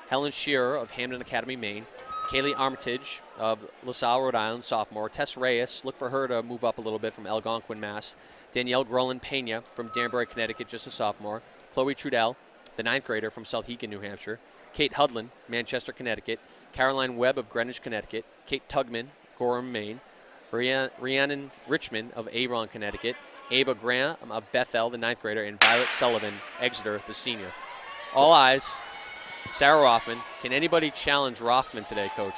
Helen Shearer of Hamden Academy, Maine. Kaylee Armitage of LaSalle, Rhode Island, sophomore. Tess Reyes, look for her to move up a little bit from Algonquin, Mass. Danielle Grolin Pena from Danbury, Connecticut, just a sophomore. Chloe Trudell, the 9th grader from Southegan, New Hampshire. Kate Hudlin, Manchester, Connecticut. Caroline Webb of Greenwich, Connecticut. Kate Tugman, Gorham, Maine. Rhiannon Richmond of Avon, Connecticut. Ava Grant of Bethel, the 9th grader. And Violet Sullivan, Exeter, the senior. All eyes. Sarah Rothman. Can anybody challenge Rothman today, Coach?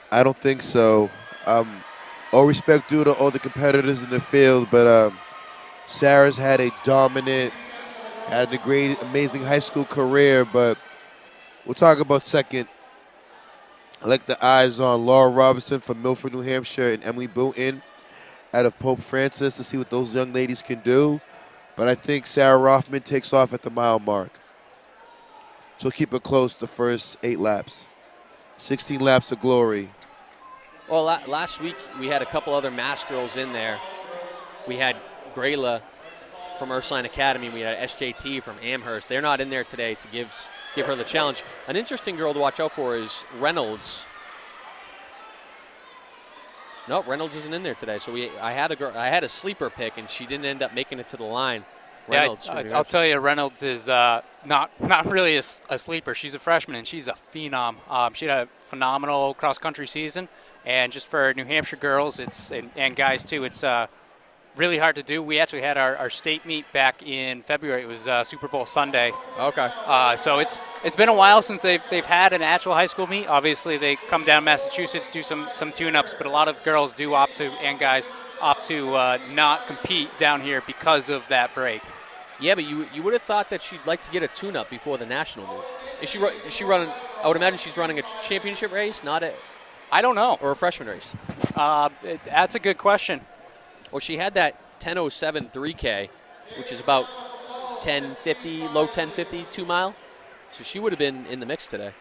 I don't think so. All respect due to all the competitors in the field, but Sarah's had a dominant, had a great, amazing high school career, but we'll talk about second. I like the eyes on Laura Robinson from Milford, New Hampshire, and Emily Booton out of Pope Francis to see what those young ladies can do. But I think Sarah Rothman takes off at the mile mark. She'll keep it close the first 8 laps. 16 laps of glory. Well, last week we had a couple other Mass girls in there. We had Grayla from Ursuline Academy. We had SJT from Amherst. They're not in there today to give her the challenge. An interesting girl to watch out for is Reynolds. Nope, Reynolds isn't in there today. So I had a sleeper pick, and she didn't end up making it to the line. Reynolds. Yeah, I'll tell you, Reynolds is not really a sleeper. She's a freshman, and she's a phenom. She had a phenomenal cross-country season, and just for New Hampshire girls, and guys too, it's really hard to do. We actually had our state meet back in February. It was Super Bowl Sunday. Okay. So it's been a while since they've had an actual high school meet. Obviously, they come down to Massachusetts, do some tune-ups, but a lot of girls do opt to, and guys opt to not compete down here because of that break. Yeah, but you would have thought that she'd like to get a tune-up before the national meet. Is she running? I would imagine she's running a championship race, not a. I don't know. Or a freshman race. That's a good question. Well, she had that 10:07 3K, which is about 10:50, low 10:50 2-mile. So she would have been in the mix today.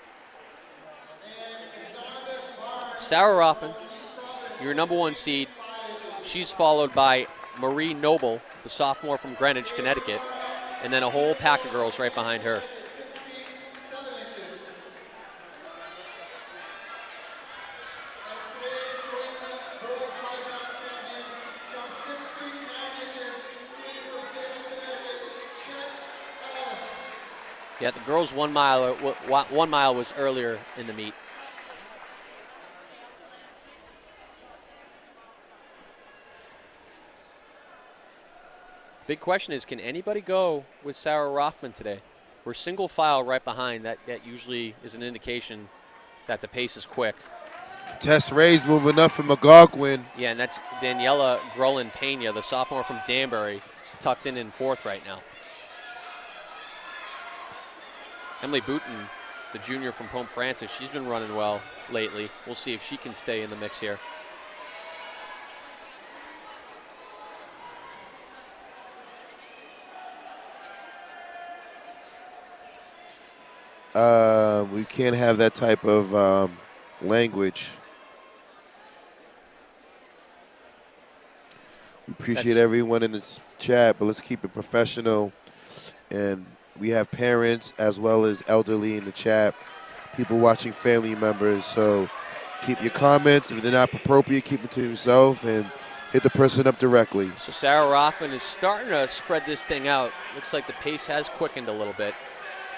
Sarah Rothman, your number 1 seed. She's followed by Marie Noble, the sophomore from Greenwich, Connecticut, and then a whole pack of girls right behind her. Yeah, the girls' 1 mile, 1 mile was earlier in the meet. Big question is, can anybody go with Sarah Rothman today? We're single file right behind. That usually is an indication that the pace is quick. Tess Ray's moving up from Algonquin. Yeah, and that's Daniela Grolin Pena, the sophomore from Danbury, tucked in 4th right now. Emily Booton, the junior from Pope Francis, she's been running well lately. We'll see if she can stay in the mix here. We can't have that type of language. We appreciate everyone in the chat, but let's keep it professional. And we have parents as well as elderly in the chat, people watching, family members. So keep your comments. If they're not appropriate, keep it to yourself and hit the person up directly. So Sarah Rothman is starting to spread this thing out. Looks like the pace has quickened a little bit.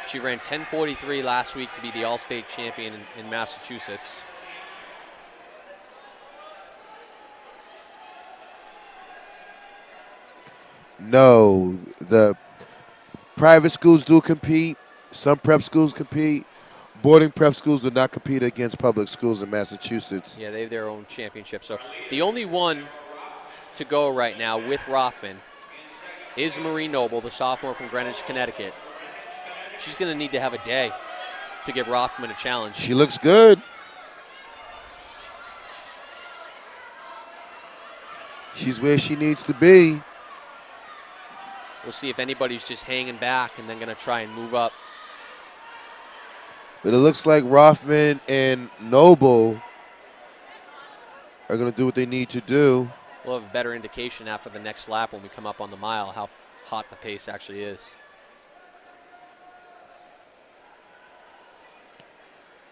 She ran 10:43 last week to be the All-State champion in Massachusetts. No, the private schools do compete. Some prep schools compete. Boarding prep schools do not compete against public schools in Massachusetts. Yeah, they have their own championship. So the only one to go right now with Rothman is Marie Noble, the sophomore from Greenwich, Connecticut. She's going to need to have a day to give Rothman a challenge. She looks good. She's where she needs to be. We'll see if anybody's just hanging back and then going to try and move up. But it looks like Rothman and Noble are going to do what they need to do. We'll have a better indication after the next lap when we come up on the mile how hot the pace actually is.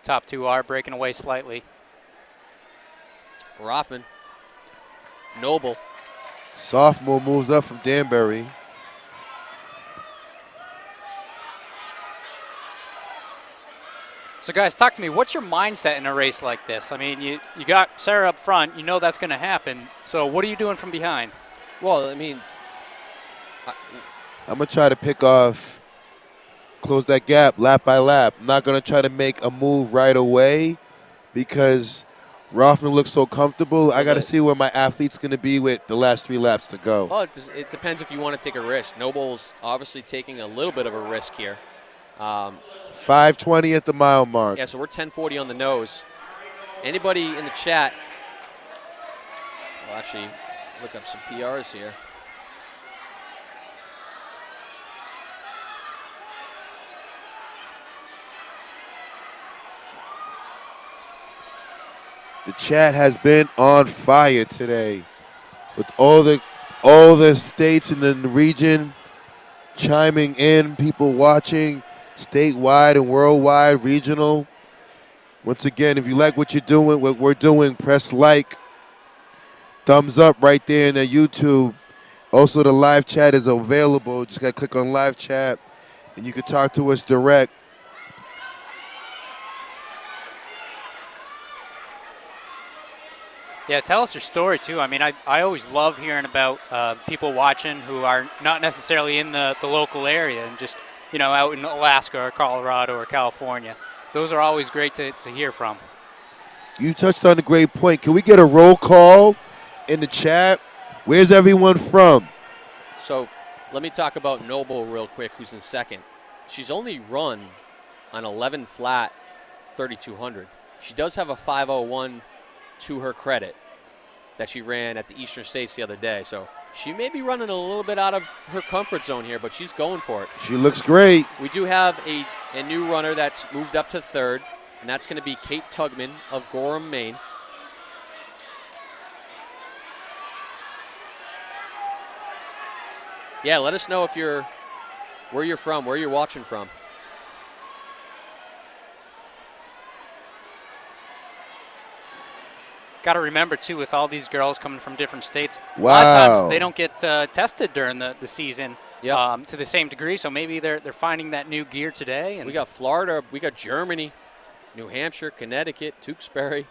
top two are breaking away slightly. Rothman. Noble. Sophomore moves up from Danbury. So, guys, talk to me. What's your mindset in a race like this? I mean, you got Sarah up front. You know that's going to happen. So what are you doing from behind? Well, I mean, I'm going to try to pick off, close that gap lap by lap. I'm not going to try to make a move right away because Rothman looks so comfortable. I got to see where my athlete's going to be with the last 3 laps to go. well, it depends if you want to take a risk. Noble's obviously taking a little bit of a risk here. 5:20 at the mile mark. Yeah, so we're 10:40 on the nose. Anybody in the chat? I'll actually look up some PRs here. The chat has been on fire today with all the states in the region chiming in, people watching, statewide and worldwide, regional. Once again, if you like what you're doing, what we're doing, press like, thumbs up right there in the YouTube. Also, the live chat is available. Just got to click on live chat, and you can talk to us direct. Yeah, tell us your story, too. I mean, I always love hearing about people watching who are not necessarily in the local area and just, you know, out in Alaska or Colorado or California. Those are always great to hear from. You touched on a great point. Can we get a roll call in the chat? Where's everyone from? So let me talk about Noble real quick, who's in second. She's only run on 11 flat 3,200. She does have a 5:01 to her credit that she ran at the Eastern States the other day. So she may be running a little bit out of her comfort zone here, but she's going for it. She looks great. We do have a new runner that's moved up to third, and that's going to be Kate Tugman of Gorham, Maine. Yeah, let us know if where you're from, where you're watching from. Got to remember, too, with all these girls coming from different states, Wow. a lot of times they don't get tested during the season Yep. to the same degree. So maybe they're finding that new gear today. And We got Florida, we got Germany, New Hampshire, Connecticut, Tewksbury.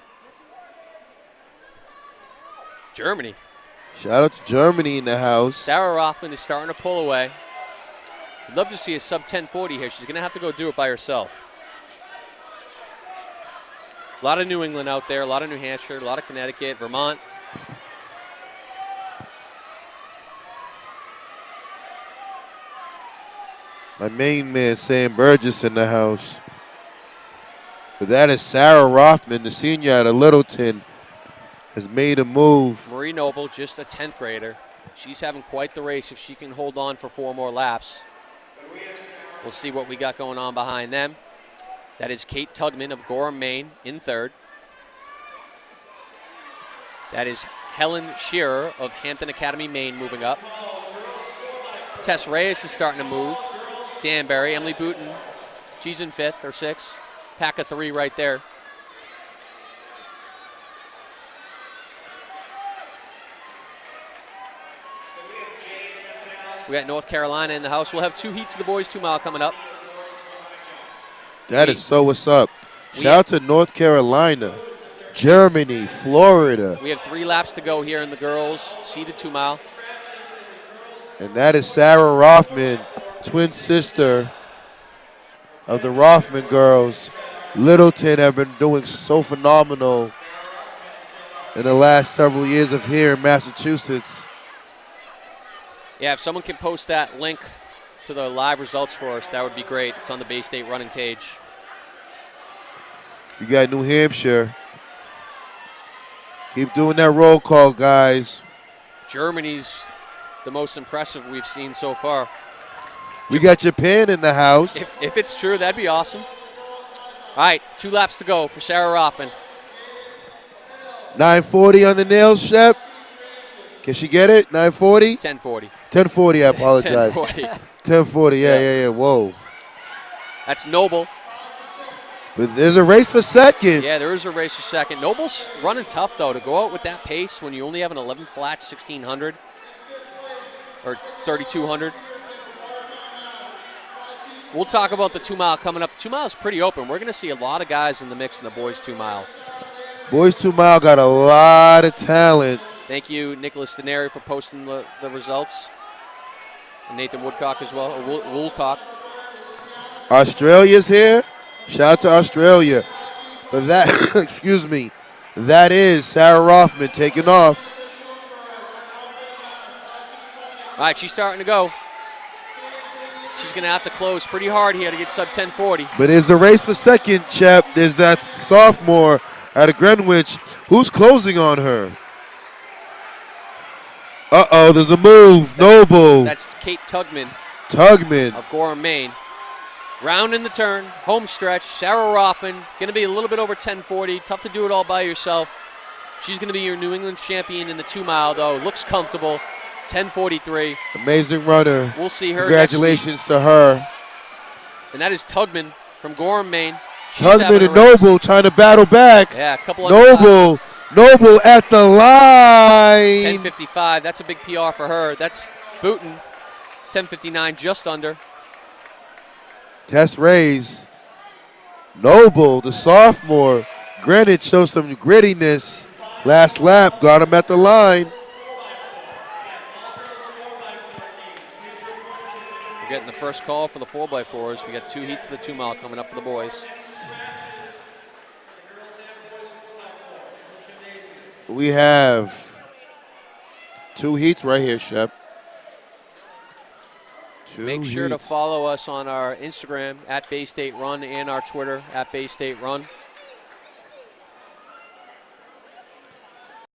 Germany. Shout out to Germany in the house. Sarah Rothman is starting to pull away. I'd love to see a sub 1040 here. She's going to have to go do it by herself. A lot of New England out there, a lot of New Hampshire, a lot of Connecticut, Vermont. My main man, Sam Burgess, in the house. But that is Sarah Rothman, the senior out of Littleton, has made a move. Marie Noble, just a 10th grader. She's having quite the race if she can hold on for 4 more laps. We'll see what we got going on behind them. That is Kate Tugman of Gorham, Maine, in third. That is Helen Shearer of Hampton Academy, Maine, moving up. Tess Reyes is starting to move. Danbury, Emily Booten, she's in 5th or 6th. Pack of 3 right there. We got North Carolina in the house. We'll have 2 heats of the boys 2 mile coming up. That is so what's up. Shout out to North Carolina, Germany, Florida. We have 3 laps to go here in the girls seated 2 mile. And that is Sarah Rothman, twin sister of the Rothman girls. Littleton have been doing so phenomenal in the last several years of here in Massachusetts. Yeah, if someone can post that link to the live results for us, that would be great. It's on the Bay State running page. You got New Hampshire. Keep doing that roll call, guys. Germany's the most impressive we've seen so far. We got Japan in the house. If it's true, that'd be awesome. All right, 2 laps to go for Sarah Rothman. 940 on the nails, Shep. Can she get it? 940? 1040. 1040, I apologize. 1040. 1040, yeah. Whoa. That's Noble. But there's a race for second. Yeah, there is a race for second. Noble's running tough, though, to go out with that pace when you only have an 11 flat 1600 or 3200. We'll talk about the 2 mile coming up. The 2 mile is pretty open. We're going to see a lot of guys in the mix in the boys 2 mile. Boys 2 mile got a lot of talent. Thank you, Nicholas Denari, for posting the results. And Nathan Woodcock as well, or Woolcock. Australia's here. Shout out to Australia. But that, excuse me, that is Sarah Rothman taking off. All right, she's starting to go. She's going to have to close pretty hard here to get sub 1040. But there's the race for second, Shep. There's that sophomore out of Greenwich. Who's closing on her? Uh-oh, there's a move. Noble. That's Kate Tugman Tugman. of Gorham, Maine. Round in the turn, home stretch. Sarah Rothman, going to be a little bit over 1040. Tough to do it all by yourself. She's going to be your New England champion in the 2 mile, though. Looks comfortable. 10:43. Amazing runner. We'll see her. Congratulations to her. And that is Tugman from Gorham, Maine. She's Tugman having a and race. Noble trying to battle back. Yeah, a couple of Noble at the line. 10:55. That's a big PR for her. That's Booten. 10:59, just under. Tess Rays. Noble, the sophomore. Greenwich shows some grittiness. Last lap, got him at the line. We're getting the first call for the 4x4s. We got 2 heats of the 2 mile coming up for the boys. We have 2 heats right here, Shep. Make sure to follow us on our Instagram at Bay State Run and our Twitter at Bay State Run.